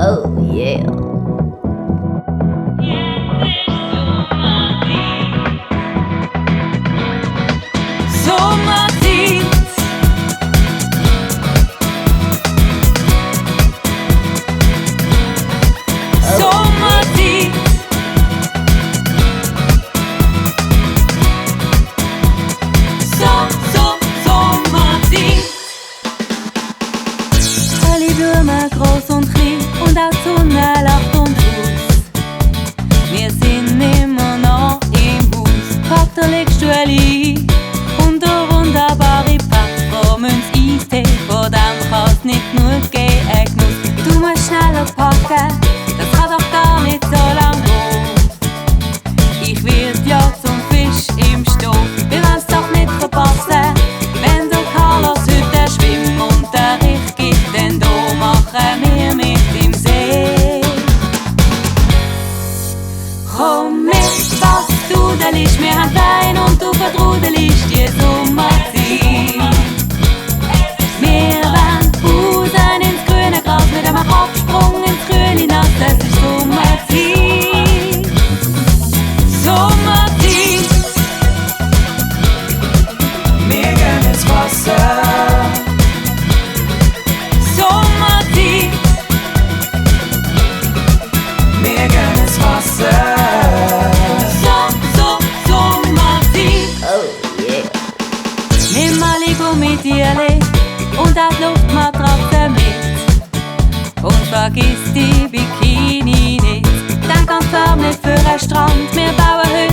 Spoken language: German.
Oh yeah. Sommerzeit. Sommerzeit. Sommerzeit. Alle Blumen groß und klein und auch die Sonne lacht uns aus. Wir sind immer noch im Haus. Pack der Legstuhl ein und der wunderbare Performance Eistee. Vor dem kann's nicht genug geben, ein Genuss. Du musst schneller packen, das kann doch gar nicht so lang gehen. Ich werd ja zum Fisch im Stoff, wir wollen's doch nicht verpassen. Wenn der Carlos heute den Schwimmunterricht gibt, denn da machen wir mit im See. Komm mit, was du da liest, wir haben Wein und du verdrudelst die Sommerzeit. Wir wollen Busen ins grüne Gras mit einem Absprung ins grüne Nass, das ist Sommerzeit. Sommerzeit. Wir gehen ins Wasser. Sommerzeit. Wir gehen ins Wasser. Sommerzeit. Oh yeah. Nimm alle Gummitiere und auch die Luftmatratze mit. Und vergiss die Bikini nicht. Denk an die Wärme für einen Strand. Wir bauen